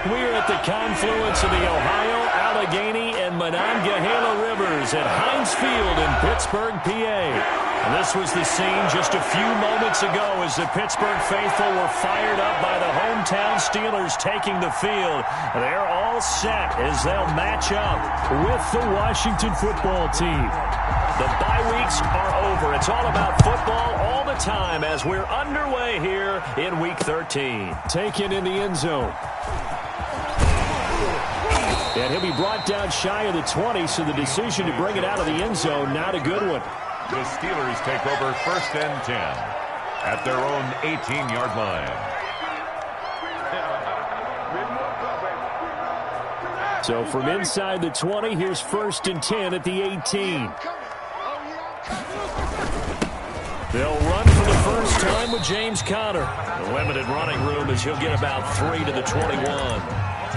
We're at the confluence of the Ohio, Allegheny, and Monongahela Rivers at Heinz Field in Pittsburgh, PA. And this was the scene just a few moments ago as the Pittsburgh faithful were fired up by the hometown Steelers taking the field. They're all set as they'll match up with the Washington football team. The bye weeks are over. It's all about football all the time as we're underway here in Week 13. Taken in the end zone. And he'll be brought down shy of the 20, so the decision to bring it out of the end zone, not a good one. The Steelers take over 1st and 10 at their own 18-yard line. So from inside the 20, here's 1st and 10 at the 18. They'll run for the first time with James Conner. The limited running room as he'll get about 3 to the 21.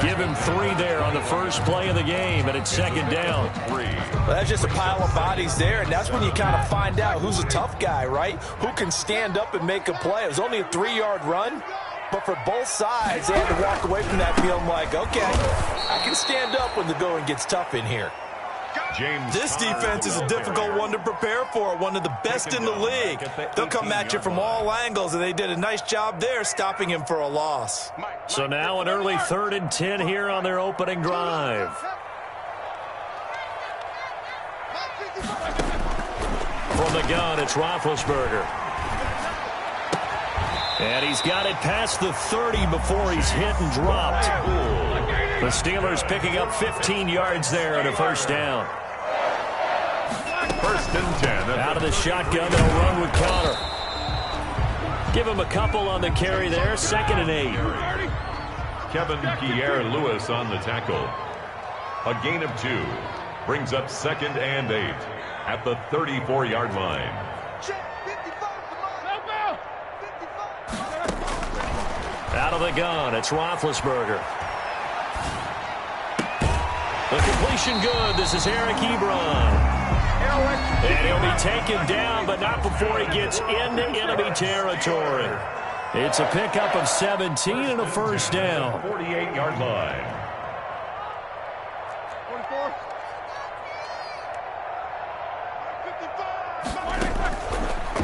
Give him 3 there on the first play of the game, and it's 2nd down. Well, that's just a pile of bodies there, and that's when you kind of find out who's a tough guy, right? Who can stand up and make a play. It was only a 3-yard run, but for both sides, they had to walk away from that feeling like, okay, I can stand up when the going gets tough in here. This defense is a difficult one to prepare for, one of the best in the league. They'll come at you from all angles, and they did a nice job there stopping him for a loss. So now an early 3rd and 10 here on their opening drive. From the gun, it's Roethlisberger. And he's got it past the 30 before he's hit and dropped. The Steelers picking up 15 yards there on a 1st down. 1st and 10. Out of the shotgun, they'll run with Conner. Give him a couple on the carry there. 2nd and 8. Kevin Pierre-Louis on the tackle. A gain of 2 brings up 2nd and 8 at the 34-yard line. Out of the gun, it's Roethlisberger. The completion good. This is Eric Ebron. And he'll be taken down, but not before he gets into enemy territory. It's a pickup of 17 and a 1st down. 48-yard line.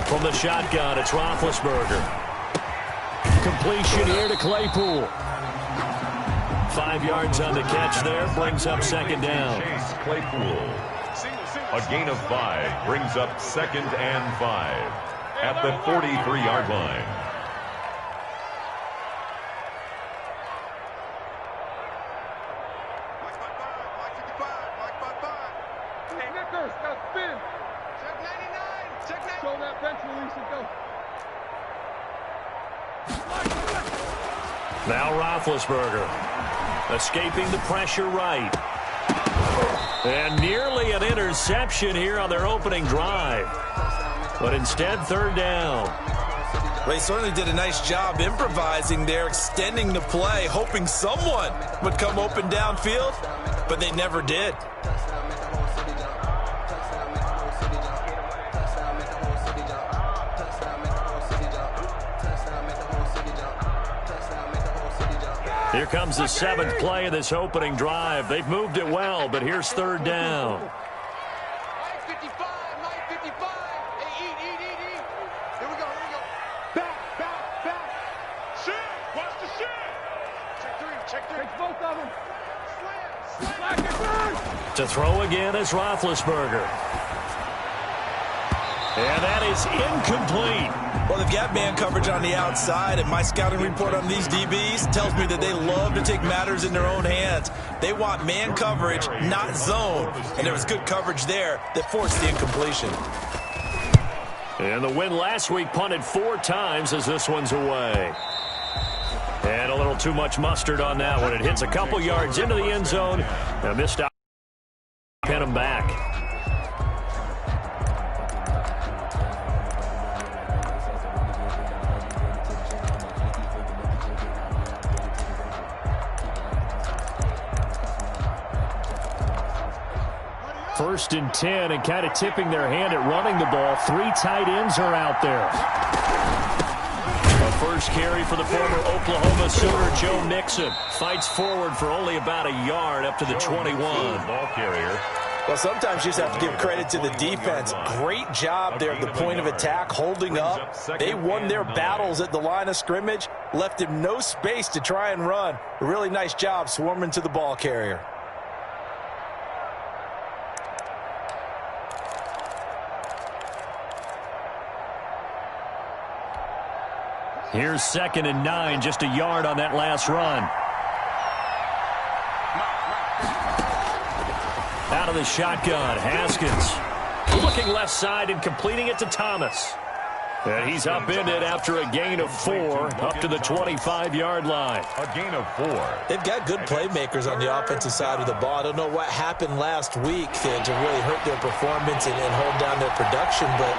From the shotgun, it's Roethlisberger. Completion here to Claypool. 5 yards on the catch there, brings up 2nd down. Chase Claypool. A gain of 5 brings up 2nd and 5 at the 43-yard line. Now Roethlisberger escaping the pressure right. And nearly an interception here on their opening drive. But instead, 3rd down. They certainly did a nice job improvising there, extending the play, hoping someone would come open downfield, but they never did. Here comes the 7th play of this opening drive. They've moved it well, but here's 3rd down. Here we go. Back. Shit. Watch the shit. Check 3. Check both of them. Slam. To throw again is Roethlisberger. And that is incomplete. Well, they've got man coverage on the outside, and my scouting report on these DBs tells me that they love to take matters in their own hands. They want man coverage, not zone. And there was good coverage there that forced the incompletion. And the win last week punted 4 times as this one's away. And a little too much mustard on that one. It hits a couple yards into the end zone. And missed out. Pin him back. First and 10, and kind of tipping their hand at running the ball. 3 tight ends are out there. A first carry for the former Oklahoma Sooner, Joe Mixon. Fights forward for only about a yard up to the 21. Ball carrier. Well, sometimes you just have to give credit to the defense. Great job there at the point of attack, holding up. They won their battles at the line of scrimmage, left him no space to try and run. A really nice job swarming to the ball carrier. Here's 2nd and 9, just a yard on that last run. Out of the shotgun, Haskins. Looking left side and completing it to Thomas. And he's upended after a gain of 4 up to the 25-yard line. A gain of 4. They've got good playmakers on the offensive side of the ball. I don't know what happened last week to really hurt their performance and hold down their production, but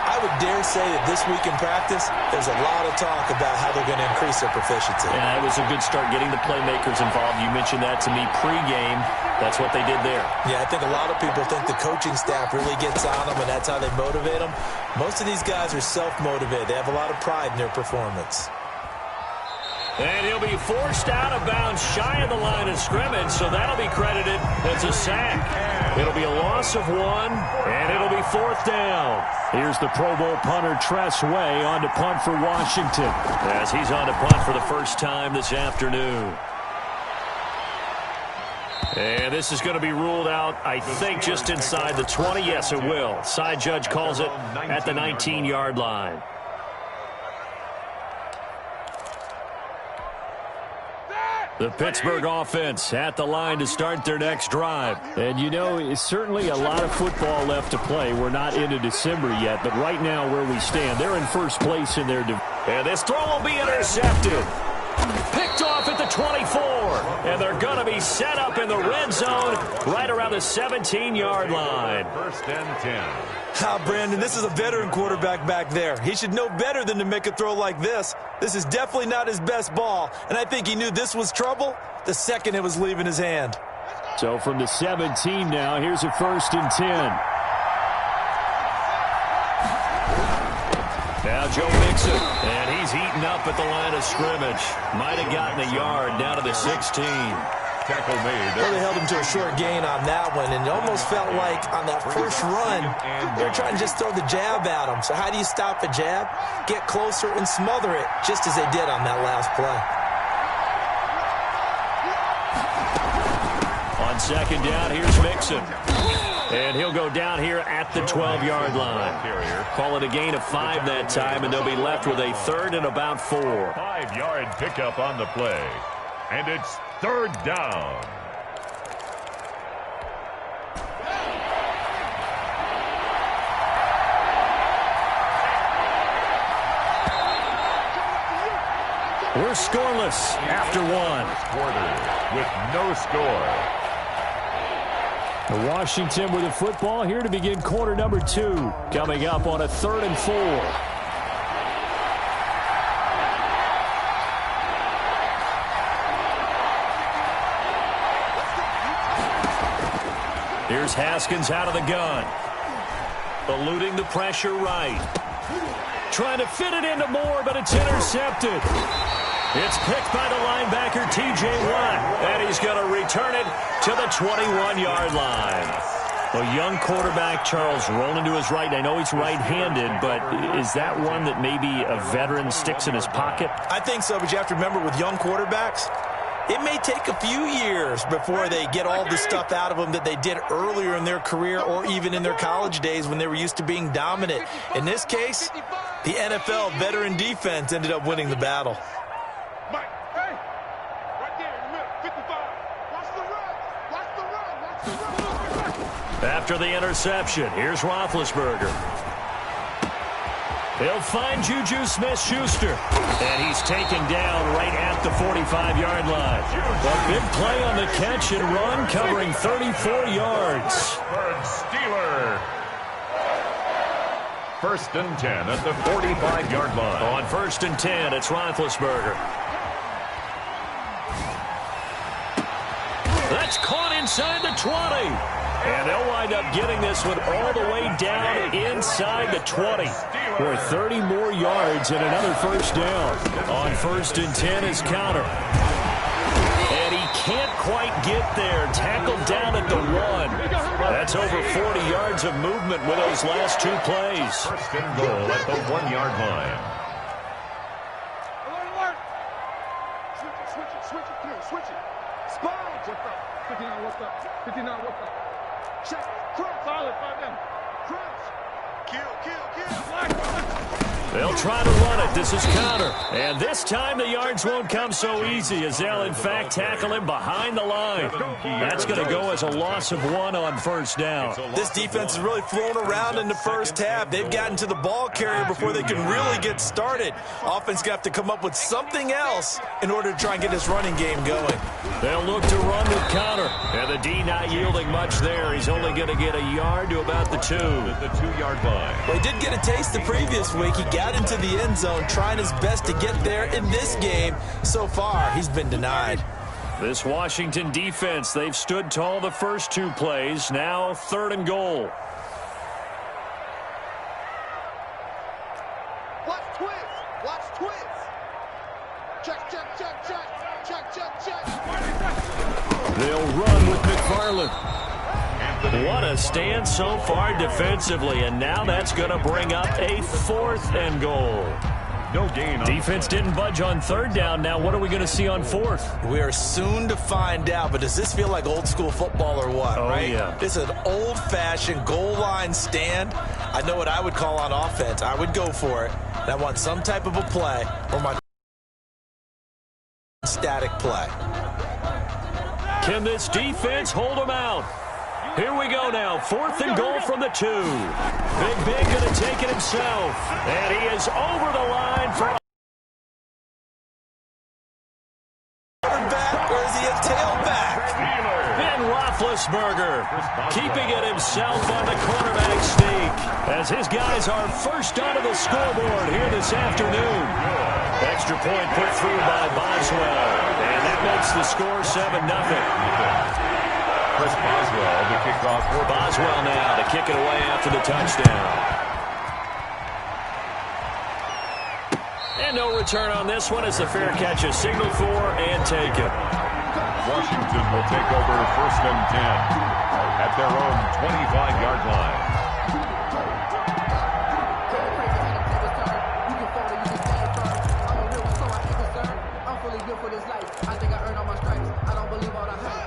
I would dare say that this week in practice, there's a lot of talk about how they're going to increase their proficiency. And it was a good start getting the playmakers involved. You mentioned that to me pregame. That's what they did there. Yeah, I think a lot of people think the coaching staff really gets on them, and that's how they motivate them. Most of these guys are self-motivated. They have a lot of pride in their performance. And he'll be forced out of bounds shy of the line of scrimmage, so that'll be credited as a sack. It'll be a loss of 1, and it'll be 4th down. Here's the Pro Bowl punter Tress Way on to punt for Washington, as he's on to punt for the first time this afternoon. And this is going to be ruled out, I think, just inside the 20. Yes, it will. Side judge calls it at the 19-yard line. The Pittsburgh offense at the line to start their next drive. And, you know, it's certainly a lot of football left to play. We're not into December yet, but right now where we stand, they're in first place in their division. And this throw will be intercepted. Picked off at the 24. And they're going to be set up in the red zone right around the 17-yard line. 1st and 10. Brandon, this is a veteran quarterback back there. He should know better than to make a throw like this. This is definitely not his best ball, and I think he knew this was trouble the second it was leaving his hand. So from the 17 now, here's a 1st and 10. Now Joe Mixon, and he's eaten up at the line of scrimmage. Might have gotten a yard down to the 16. Tackle made. Well, they held him to a short gain on that one, and it almost felt like on that first run, they were trying to just throw the jab at him. So how do you stop a jab? Get closer and smother it, just as they did on that last play. On 2nd down, here's Mixon. And he'll go down here at the 12-yard line. Call it a gain of 5 that time, and they'll be left with a 3rd and about 4. 5-yard pickup on the play. And it's 3rd down. We're scoreless after 1. Quarter with no score. Washington with the football here to begin quarter number 2. Coming up on a 3rd and 4. Here's Haskins out of the gun. Eluding the pressure right. Trying to fit it into Moore, but it's intercepted. It's picked by the linebacker, T.J. Watt, and he's going to return it to the 21-yard line. A young quarterback, Charles, rolling to his right. I know he's right-handed, but is that one that maybe a veteran sticks in his pocket? I think so, but you have to remember with young quarterbacks, It may take a few years before they get all the stuff out of them that they did earlier in their career or even in their college days when they were used to being dominant. In this case, the NFL veteran defense ended up winning the battle. After the interception, here's Roethlisberger. He'll find Juju Smith-Schuster. And he's taken down right at the 45-yard line. A big play on the catch and run, covering 34 yards. Steeler. 1st and 10 at the 45-yard line. On 1st and 10, it's Roethlisberger. That's caught inside the 20. And they'll wind up getting this one all the way down inside the 20. For 30 more yards and another first down. On 1st and 10 is Counter. And he can't quite get there. Tackled down at the 1. That's over 40 yards of movement with those last 2 plays. 1st and goal at the 1-yard line. Switch it. Spy. What's up? 59, what's up? 59, what's up? Check. Cross. Solid. 5 down. Cross. Kill. They'll try to run it. This is Counter. And this time the yards won't come so easy as they'll, in fact, tackle him behind the line. That's going to go as a loss of 1 on 1st down. This defense has really flown around in the first half. They've gotten to the ball carrier before they can really get started. Offense going to have to come up with something else in order to try and get this running game going. They'll look to run with Counter. And the D not yielding much there. He's only going to get a yard to about the 2. At the 2-yard line. Well, he did get a taste the previous week. He got into the end zone, trying his best to get there in this game. So far, he's been denied. This Washington defense, they've stood tall the first 2 plays. Now 3rd and goal. Watch twist. Check. They'll run with McFarland. What a stand so far defensively, and now that's going to bring up a 4th and goal. No gain. Defense didn't budge on 3rd down. Now what are we going to see on 4th? We are soon to find out, but does this feel like old school football or what, right? Yeah. This is an old-fashioned goal line stand. I know what I would call on offense. I would go for it. And I want some type of a play or my static play. Can this defense hold them out? Here we go now. 4th and goal from the 2. Big Ben going to take it himself. And he is over the line for quarterback, or is he a tailback? Ben Roethlisberger keeping it himself on the quarterback sneak as his guys are first onto the scoreboard here this afternoon. Extra point put through by Boswell. And that makes the score 7-0. Chris Boswell to kick off. Boswell now to kick it away after the touchdown. And no return on this one as the fair catch is signaled for and taken. Washington will take over 1st and 10 at their own 25-yard line.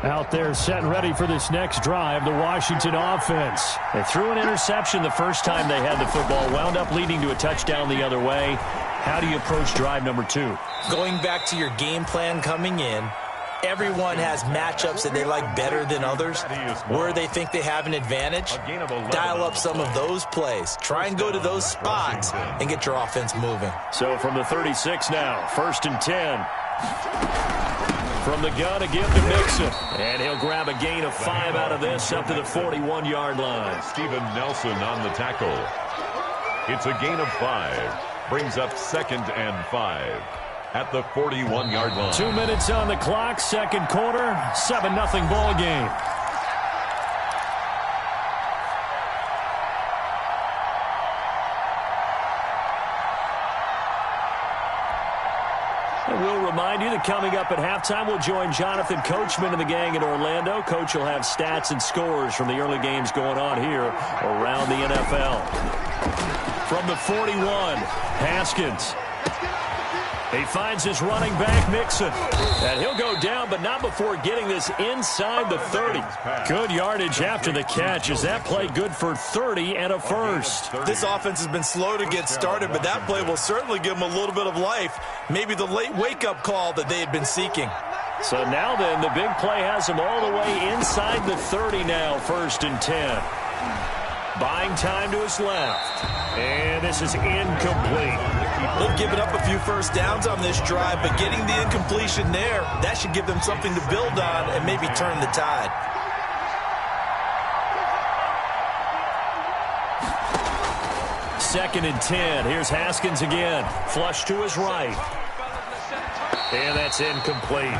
Out there set and ready for this next drive, the Washington offense. They threw an interception the first time they had the football, wound up leading to a touchdown the other way. How do you approach drive number 2? Going back to your game plan coming in, everyone has matchups that they like better than others, where they think they have an advantage. Dial up some of those plays. Try and go to those spots and get your offense moving. So from the 36 now, 1st and 10. From the gun again to Mixon. And he'll grab a gain of 5 out of this up to the 41-yard line. Steven Nelson on the tackle. It's a gain of 5. Brings up 2nd and 5 at the 41-yard line. 2 minutes on the clock, 2nd quarter, 7-0 ball game. We'll remind you that coming up at halftime, we'll join Jonathan Coachman and the gang in Orlando. Coach will have stats and scores from the early games going on here around the NFL. From the 41, Haskins. He finds his running back, Mixon. And he'll go down, but not before getting this inside the 30. Good yardage after the catch. Is that play good for 30 and a first? This offense has been slow to get started, but that play will certainly give them a little bit of life. Maybe the late wake-up call that they had been seeking. So now then, the big play has him all the way inside the 30 now, 1st and 10. Buying time to his left. And this is incomplete. They've given up a few first downs on this drive, but getting the incompletion there, that should give them something to build on and maybe turn the tide. Second and 10. Here's Haskins again. Flush to his right. And that's incomplete.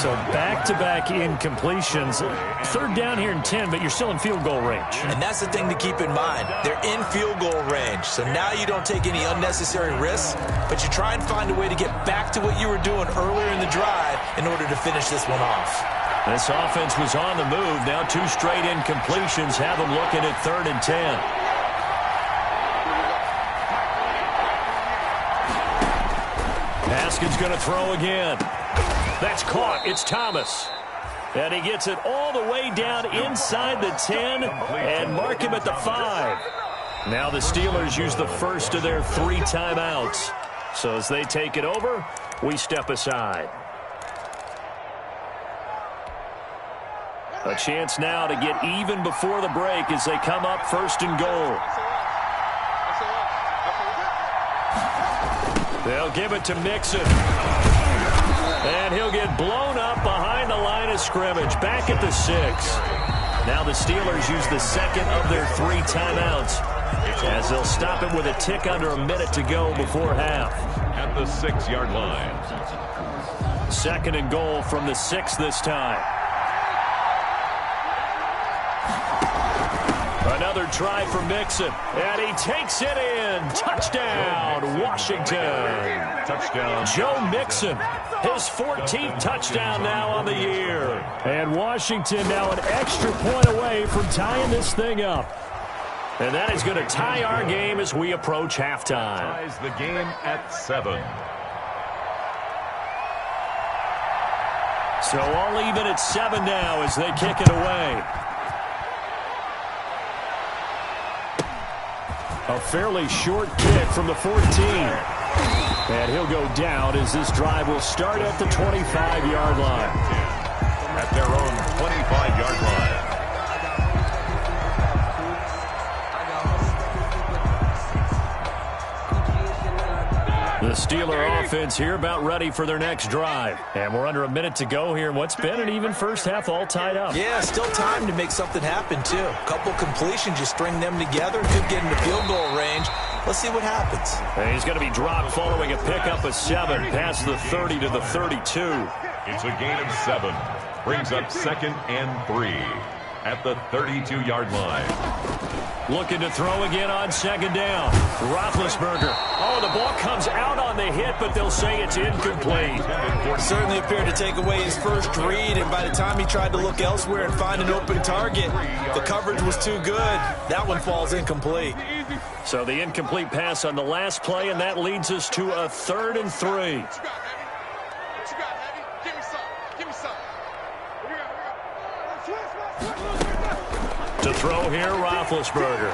So back-to-back incompletions. 3rd down here and 10, but you're still in field goal range. And that's the thing to keep in mind. They're in field goal range. So now you don't take any unnecessary risks, but you try and find a way to get back to what you were doing earlier in the drive in order to finish this one off. This offense was on the move. Now 2 straight incompletions have them looking at 3rd and 10. Haskins going to throw again. That's caught. It's Thomas. And he gets it all the way down inside the 10 and mark him at the 5. Now the Steelers use the first of their 3 timeouts. So as they take it over, we step aside. A chance now to get even before the break as they come up 1st and goal. They'll give it to Mixon. And he'll get blown up behind the line of scrimmage. Back at the 6. Now the Steelers use the second of their 3 timeouts as they'll stop it with a tick under a minute to go before half. At the 6-yard line. 2nd and goal from the 6 this time. Another try for Mixon, and he takes it in. Touchdown, Washington. Touchdown. Joe Mixon, his 14th touchdown now on the year. And Washington now an extra point away from tying this thing up. And that is going to tie our game as we approach halftime. Ties the game at 7. So all even at 7 now as they kick it away. A fairly short kick from the 14. And he'll go down as this drive will start at the 25-yard line. At their own 25-yard line. The Steeler offense here about ready for their next drive. And we're under a minute to go here in what's been an even first half all tied up. Yeah, still time to make something happen, too. A couple completions, you string them together, could get into field goal range. Let's see what happens. And he's going to be dropped following a pickup of 7 past the 30 to the 32. It's a gain of 7. Brings up 2nd and 3 at the 32-yard line. Looking to throw again on 2nd down. Roethlisberger. Oh, the ball comes out on the hit, but they'll say it's incomplete. Certainly appeared to take away his first read, and by the time he tried to look elsewhere and find an open target, the coverage was too good. That one falls incomplete. So the incomplete pass on the last play, and that leads us to a 3rd and 3. To throw here, Roethlisberger.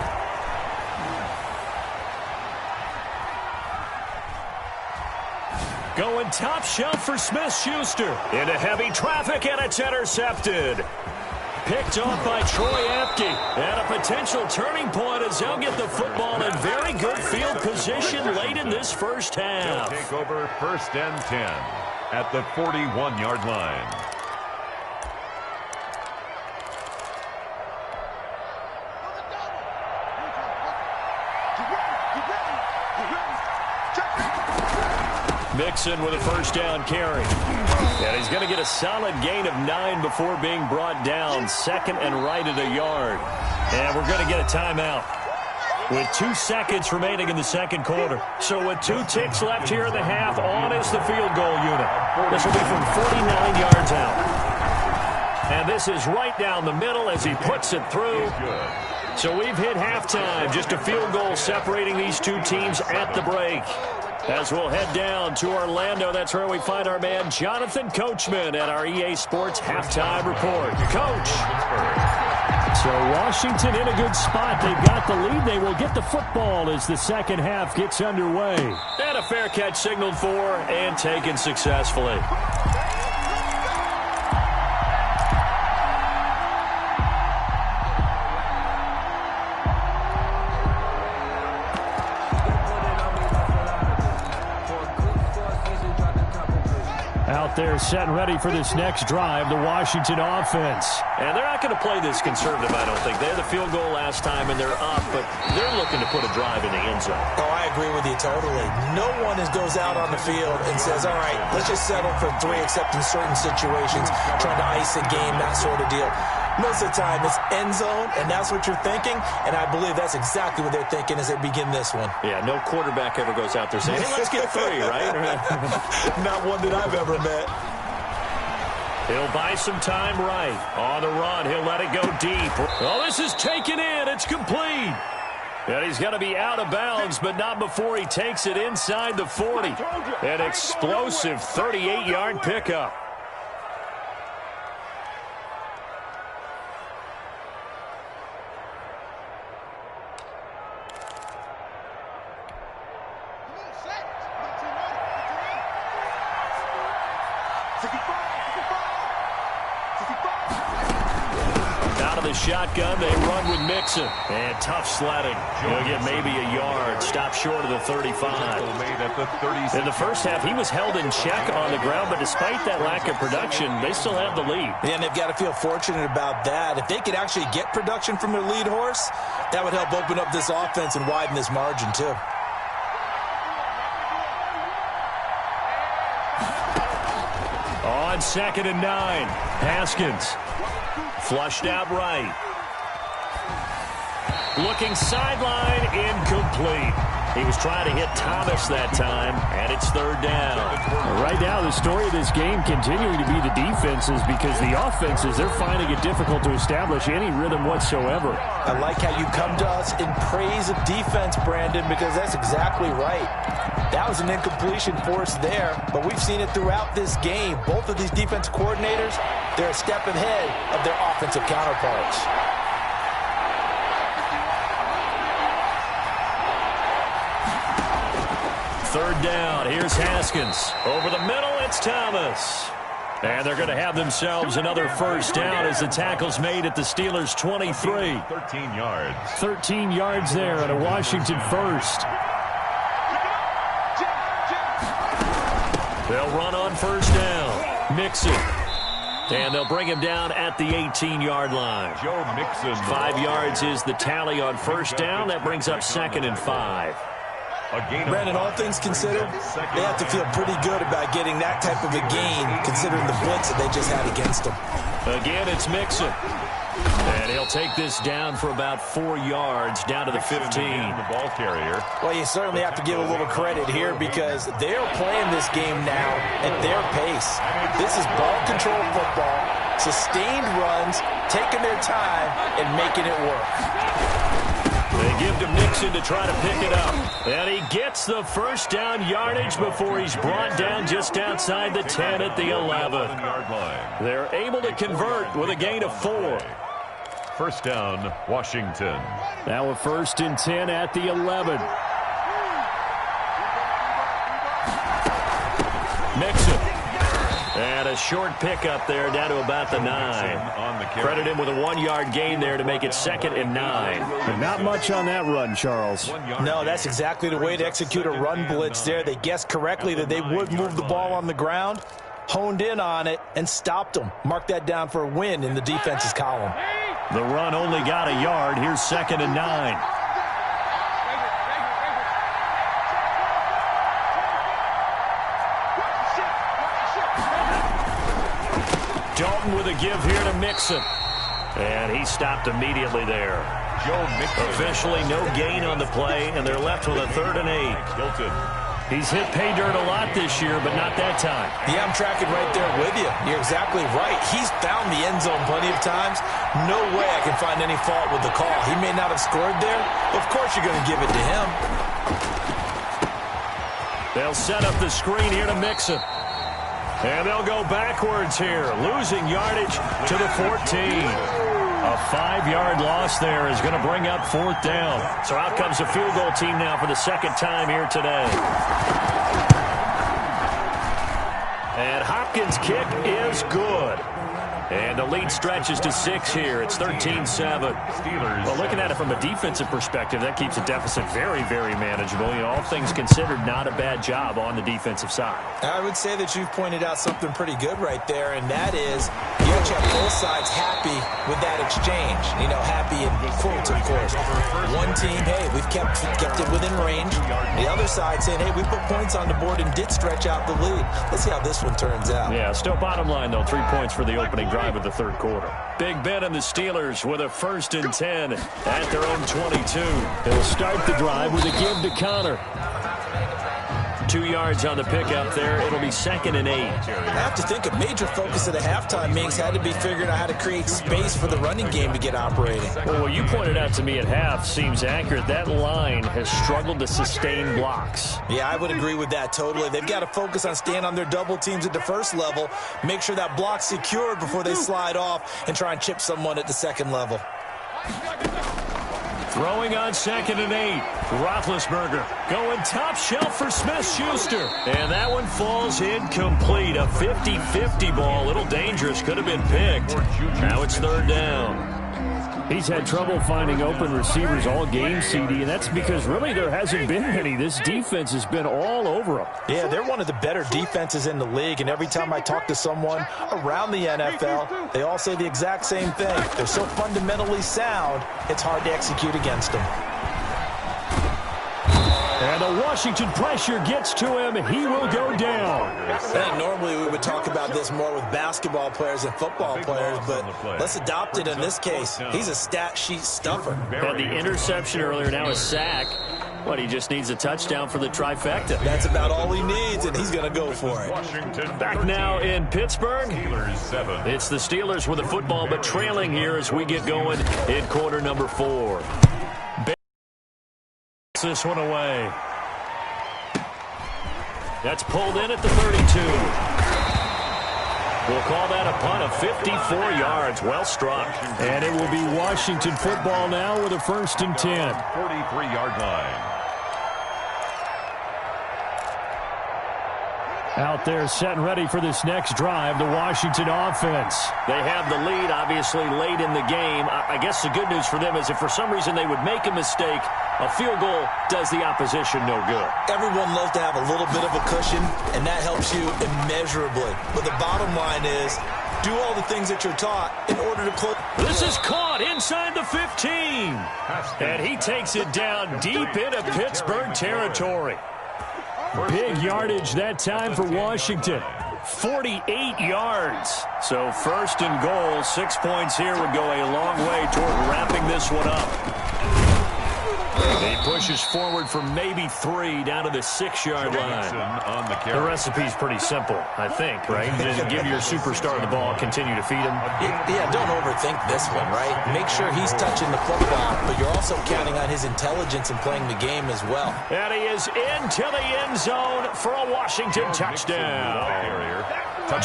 Going top shelf for Smith-Schuster. Into heavy traffic, and it's intercepted. Picked off by Troy Apke. And a potential turning point as they'll get the football in very good field position late in this first half. They'll take over 1st and 10 at the 41-yard line. Mixon with a first down carry. And he's going to get a solid gain of 9 before being brought down. 2nd and right at a yard. And we're going to get a timeout with 2 seconds remaining in the 2nd quarter. So with 2 ticks left here in the half, on is the field goal unit. This will be from 49 yards out. And this is right down the middle as he puts it through. So we've hit halftime. Just a field goal separating these 2 teams at the break. As we'll head down to Orlando, that's where we find our man Jonathan Coachman at our EA Sports Halftime Report. Coach. So Washington in a good spot. They've got the lead. They will get the football as the second half gets underway. And a fair catch signaled for and taken successfully. Out there set and ready for this next drive, the Washington offense. And they're not going to play this conservative, I don't think. They had the field goal last time, and they're up, but they're looking to put a drive in the end zone. Oh, I agree with you totally. No one goes out on the field and says, all right, let's just settle for 3, except in certain situations, trying to ice a game, that sort of deal. Most of the time, it's end zone, and that's what you're thinking, and I believe that's exactly what they're thinking as they begin this one. Yeah, no quarterback ever goes out there saying, hey, let's get 3, right? Not one that I've ever met. He'll buy some time right. On the run, he'll let it go deep. Oh, this is taken in. It's complete. And he's going to be out of bounds, but not before he takes it inside the 40. An explosive 38-yard pickup. Out of the shotgun, they run with Mixon. And tough sledding. He'll get maybe a yard. Stop short of the 35. In the first half, he was held in check on the ground, but despite that lack of production, they still have the lead. Yeah, and they've got to feel fortunate about that. If they could actually get production from their lead horse, that would help open up this offense and widen this margin, too. On 2nd and 9, Haskins. Flushed out right. Looking sideline, incomplete. He was trying to hit Thomas that time, and it's 3rd down. Right now, the story of this game continuing to be the defenses, because the offenses, they're finding it difficult to establish any rhythm whatsoever. I like how you come to us in praise of defense, Brandon, because that's exactly right. That was an incompletion force there, but we've seen it throughout this game. Both of these defense coordinators, they're a step ahead of their offensive counterparts. Third down, here's Haskins. Over the middle, it's Thomas. And they're going to have themselves another first down as the tackle's made at the Steelers' 23. 13 yards. 13 yards there on a Washington first. They'll run on first down. Mixon. And they'll bring him down at the 18-yard line. Joe Mixon. 5 yards is the tally on first down. That brings up 2nd and 5. Brandon, all things considered, they have to feel pretty good about getting that type of a gain, considering the blitz that they just had against them. Again, it's Mixon. And he'll take this down for about 4 yards, down to the 15. The ball carrier. Well, you certainly have to give a little credit here, because they're playing this game now at their pace. This is ball control football, sustained runs, taking their time, and making it work. They give to Mixon to try to pick it up. And he gets the first down yardage before he's brought down just outside the 10 at the 11. They're able to convert with a gain of 4. First down, Washington. Now a 1st and 10 at the 11. Mixon. And a short pickup there down to about the 9. Credit him with a 1-yard gain there to make it 2nd and 9. And not much on that run, Charles. No, that's exactly the way to execute a run blitz there. They guessed correctly that they would move the ball on the ground, honed in on it, and stopped them. Mark that down for a win in the defense's column. The run only got a yard. Here's 2nd and 9. Dalton with a give here to Mixon. And he stopped immediately there. Joe Mixon. Officially no gain on the play, and they're left with a 3rd and 8. Hilton. He's hit pay dirt a lot this year, but not that time. Yeah, I'm tracking right there with you. You're exactly right. He's found the end zone plenty of times. No way I can find any fault with the call. He may not have scored there. Of course you're going to give it to him. They'll set up the screen here to Mixon. And they'll go backwards here, losing yardage to the 14. A 5-yard loss there is going to bring up 4th down. So out comes the field goal team now for the second time here today. And Hopkins' kick is good. And the lead stretches to 6 here. It's 13-7. Well, looking at it from a defensive perspective, that keeps the deficit very, very manageable. You know, all things considered, not a bad job on the defensive side. I would say that you've pointed out something pretty good right there, and that is you have to have both sides happy with that exchange. You know, happy in quotes, of course. One team, hey, we've kept it within range. The other side saying, hey, we put points on the board and did stretch out the lead. Let's see how this one turns out. Yeah, still bottom line, though, 3 points for the opening drive of the third quarter. Big Ben and the Steelers with a 1st and 10 at their own 22. They'll start the drive with a give to Connor. 2 yards on the pickup there. It'll be 2nd and 8. I have to think a major focus of the halftime meetings had to be figuring out how to create space for the running game to get operating. Well, what you pointed out to me at half seems accurate. That line has struggled to sustain blocks. Yeah, I would agree with that totally. They've got to focus on staying on their double teams at the first level, make sure that block's secured before they slide off and try and chip someone at the second level. Throwing on 2nd and 8. Roethlisberger going top shelf for Smith-Schuster. And that one falls incomplete. A 50-50 ball. A little dangerous. Could have been picked. Now it's 3rd down. He's had trouble finding open receivers all game, CD, and that's because really there hasn't been any. This defense has been all over them. Yeah, they're one of the better defenses in the league, and every time I talk to someone around the NFL, they all say the exact same thing. They're so fundamentally sound, it's hard to execute against them. And the Washington pressure gets to him. He will go down. I think normally we would talk about this more with basketball players and football players, but let's adopt it in this case. He's a stat sheet stuffer. Had the interception earlier, now a sack. But he just needs a touchdown for the trifecta. That's about all he needs, and he's going to go for it. Back now in Pittsburgh. It's the Steelers with the football, but trailing here as we get going in quarter number 4. This one away. That's pulled in at the 32. We'll call that a punt of 54 yards. Well struck. And it will be Washington football now with a 1st and 10. 43-yard line. Out there set and ready for this next drive, the Washington offense. They have the lead, obviously, late in the game. I guess the good news for them is if for some reason they would make a mistake, a field goal does the opposition no good. Everyone loves to have a little bit of a cushion, and that helps you immeasurably. But the bottom line is, do all the things that you're taught in order to close. This is caught inside the 15. And he takes it down deep into Pittsburgh territory. Big yardage that time for Washington. 48 yards. So 1st and goal, 6 points here would go a long way toward wrapping this one up. He pushes forward for maybe 3 down to the 6-yard line. The recipe's pretty simple, I think, right? Just give your superstar the ball, continue to feed him. Yeah, don't overthink this one, right? Make sure he's touching the football, but you're also counting on his intelligence in playing the game as well. And he is into the end zone for a Washington touchdown.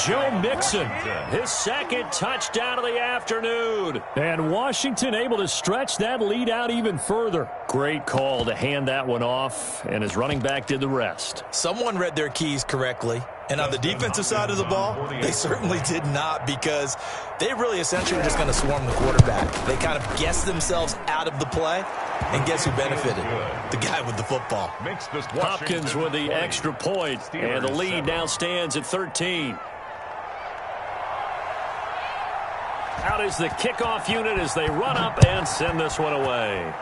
Joe Mixon, his 2nd touchdown of the afternoon. And Washington able to stretch that lead out even further. Great call to hand that one off, and his running back did the rest. Someone read their keys correctly, and on the defensive side of the ball, they certainly did not, because they really essentially were just going to swarm the quarterback. They kind of guessed themselves out of the play, and guess who benefited? The guy with the football. Hopkins with the extra point, and the lead now stands at 13. Out is the kickoff unit as they run up and send this one away.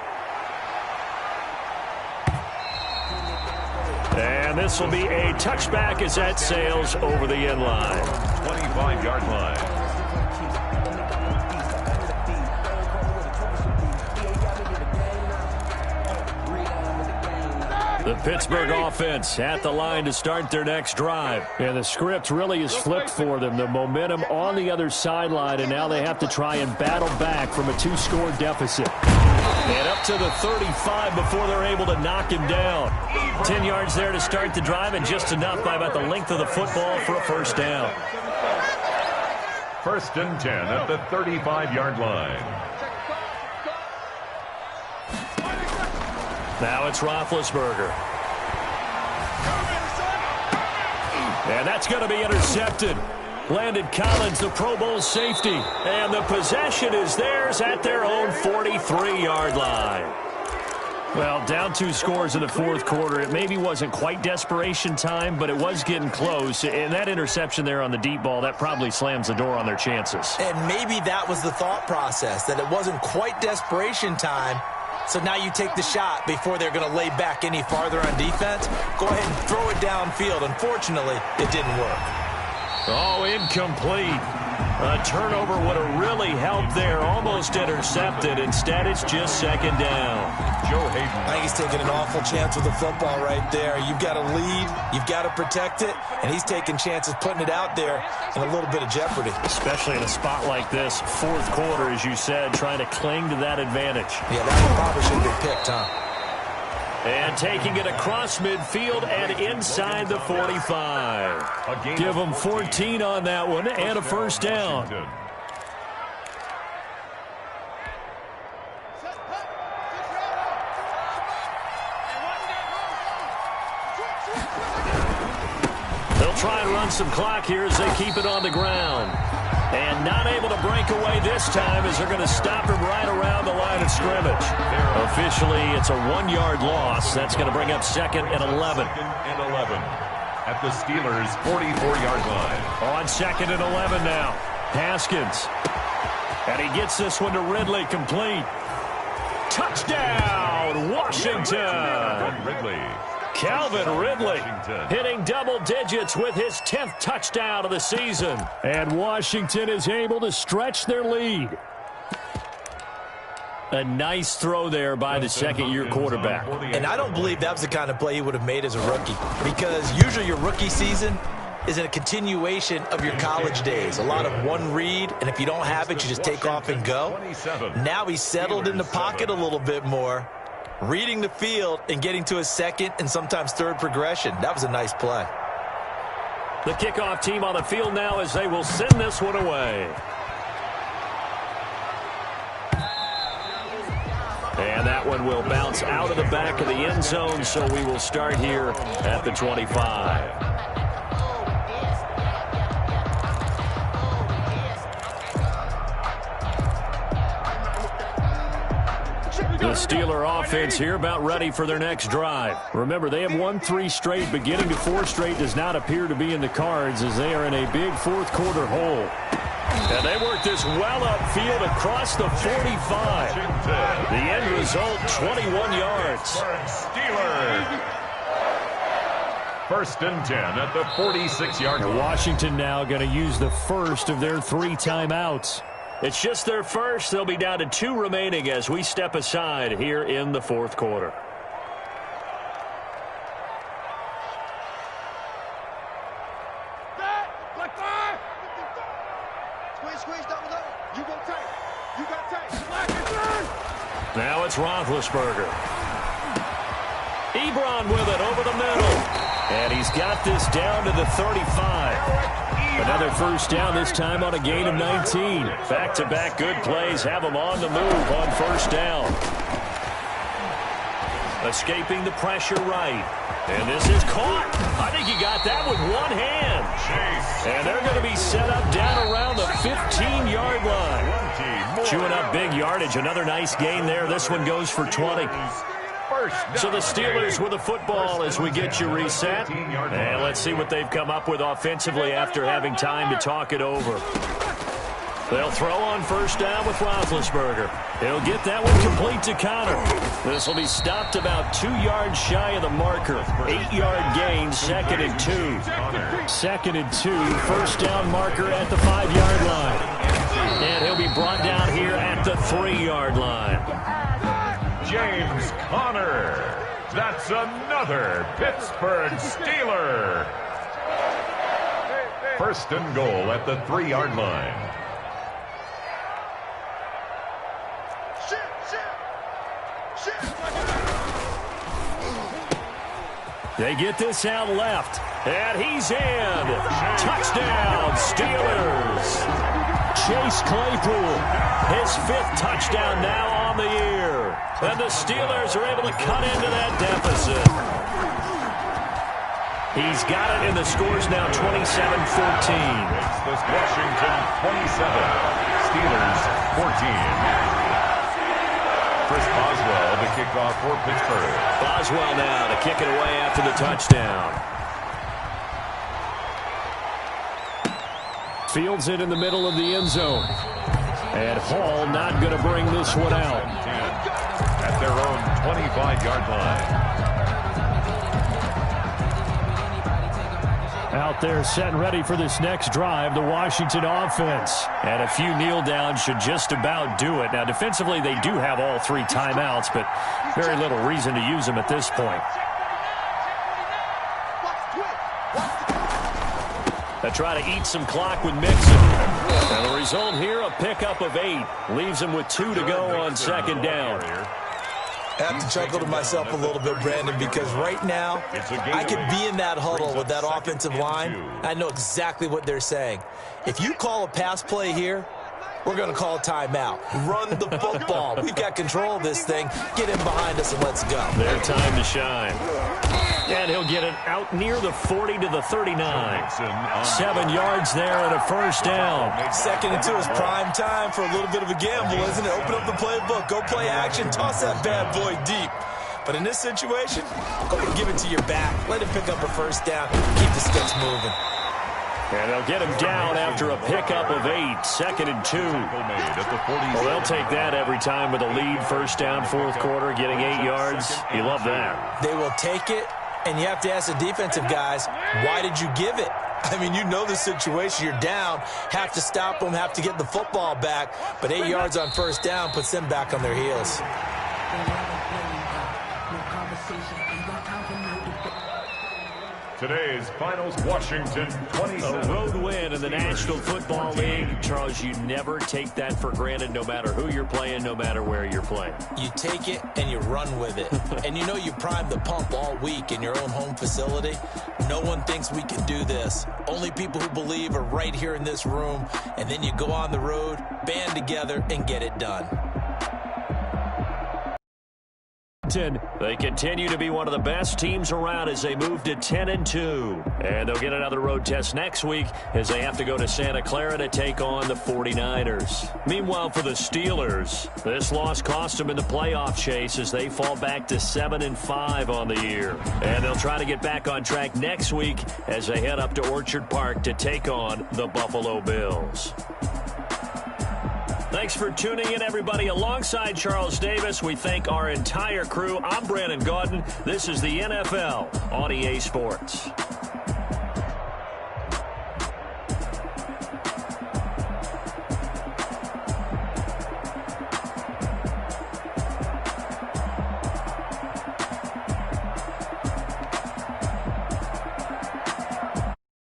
And this will be a touchback as that sails over the end line. 25-yard line. The Pittsburgh offense at the line to start their next drive. And the script really is flipped for them. The momentum on the other sideline, and now they have to try and battle back from a 2-score deficit. And up to the 35 before they're able to knock him down. 10 yards there to start the drive, and just enough by about the length of the football for a first down. 1st and 10 at the 35-yard line. Now it's Roethlisberger. And that's going to be intercepted. Landon Collins, the Pro Bowl safety. And the possession is theirs at their own 43-yard line. Well, down 2 scores in the fourth quarter. It maybe wasn't quite desperation time, but it was getting close. And that interception there on the deep ball, that probably slams the door on their chances. And maybe that was the thought process, that it wasn't quite desperation time. So now you take the shot before they're going to lay back any farther on defense. Go ahead and throw it downfield. Unfortunately, it didn't work. Oh, incomplete. A turnover would have really helped there. Almost intercepted. Instead, it's just 2nd down. Joe Hayden. I think he's taking an awful chance with the football right there. You've got to lead. You've got to protect it. And he's taking chances putting it out there in a little bit of jeopardy. Especially in a spot like this, fourth quarter, as you said, trying to cling to that advantage. Yeah, that one probably should have been picked, huh? And taking it across midfield and inside the 45. Give them 14 on that one and a first down. They'll try and run some clock here as they keep it on the ground. And not able to break away this time as they're going to stop him right around the line of scrimmage. Officially, it's a 1-yard loss. That's going to bring up 2nd and 11. 2nd and 11 at the Steelers' 44-yard line. On 2nd and 11 now. Haskins. And he gets this one to Ridley, complete. Touchdown, Washington. Ridley. Calvin Ridley hitting double digits with his 10th touchdown of the season. And Washington is able to stretch their lead. A nice throw there by the second-year quarterback. And I don't believe that was the kind of play he would have made as a rookie, because usually your rookie season is a continuation of your college days. A lot of one read, and if you don't have it, you just take off and go. Now he's settled in the pocket a little bit more, reading the field and getting to his 2nd and sometimes 3rd progression. That was a nice play. The kickoff team on the field now as they will send this one away. And that one will bounce out of the back of the end zone, so we will start here at the 25. The Steeler offense here about ready for their next drive. Remember, they have won 3 straight, but getting to 4 straight does not appear to be in the cards as they are in a big fourth quarter hole. And they work this well upfield across the 45. The end result, 21 yards. Steelers. 1st and 10 at the 46-yard line. Washington now going to use the first of their 3 timeouts. It's just their first. They'll be down to 2 remaining as we step aside here in the fourth quarter. Now it's Roethlisberger. Ebron with it over the middle. And he's got this down to the 35. Another first down, this time on a gain of 19. Back-to-back good plays have them on the move on first down. Escaping the pressure right. And this is caught. I think he got that with one hand. And they're going to be set up down around the 15-yard line. Chewing up big yardage. Another nice gain there. This one goes for 20. So the Steelers with the football as we get you reset. And let's see what they've come up with offensively after having time to talk it over. They'll throw on first down with Roethlisberger. He'll get that one complete to Connor. This will be stopped about 2 yards shy of the marker. 8-yard gain, 2nd and 2. 2nd and 2, first down marker at the 5-yard line. And he'll be brought down here at the 3-yard line. James Conner. That's another Pittsburgh Steeler. 1st and goal at the 3-yard line. They get this out left, and he's in. Touchdown, Steelers. Chase Claypool, his 5th touchdown now on the year. And the Steelers are able to cut into that deficit. He's got it, and the score's now 27-14. It's the Washington 27, Steelers 14. Chris Boswell to kick off for Pittsburgh. Boswell now to kick it away after the touchdown. Fields it in the middle of the end zone. And Hall not going to bring this one out. At their own 25-yard line. Out there set and ready for this next drive, the Washington offense. And a few kneel downs should just about do it. Now, defensively, they do have all 3 timeouts, but very little reason to use them at this point. They try to eat some clock with Mixon. And the result here, a pickup of 8. Leaves them with 2 to go on 2nd down. I have to chuckle to myself a little bit, Brandon, because right now I could be in that huddle with that offensive line. I know exactly what they're saying. If you call a pass play here, we're going to call a timeout. Run the football. We've got control of this thing. Get in behind us and let's go. Their time to shine. And he'll get it out near the 40 to the 39. 7 yards there and a 1st down. 2nd and 2 is prime time for a little bit of a gamble, isn't it? Open up the playbook. Go play action. Toss that bad boy deep. But in this situation, go and give it to your back. Let him pick up a 1st down. Keep the sticks moving. And they'll get him down after a pickup of 8. 2nd and 2. Well, they'll take that every time with a lead. 1st down, 4th quarter, getting 8 yards. You love that. They will take it, and you have to ask the defensive guys, why did you give it? I mean, you know the situation. You're down, have to stop them, have to get the football back. But 8 yards on 1st down puts them back on their heels. Today's finals, Washington 27. A road win in the National Football League. Charles, you never take that for granted, no matter who you're playing, no matter where you're playing. You take it and you run with it. And you know you primed the pump all week in your own home facility. No one thinks we can do this. Only people who believe are right here in this room. And then you go on the road, band together, and get it done. They continue to be one of the best teams around as they move to 10-2. And they'll get another road test next week as they have to go to Santa Clara to take on the 49ers. Meanwhile, for the Steelers, this loss cost them in the playoff chase as they fall back to 7-5 on the year. And they'll try to get back on track next week as they head up to Orchard Park to take on the Buffalo Bills. Thanks for tuning in, everybody. Alongside Charles Davis, we thank our entire crew. I'm Brandon Gaudin. This is the NFL on EA Sports.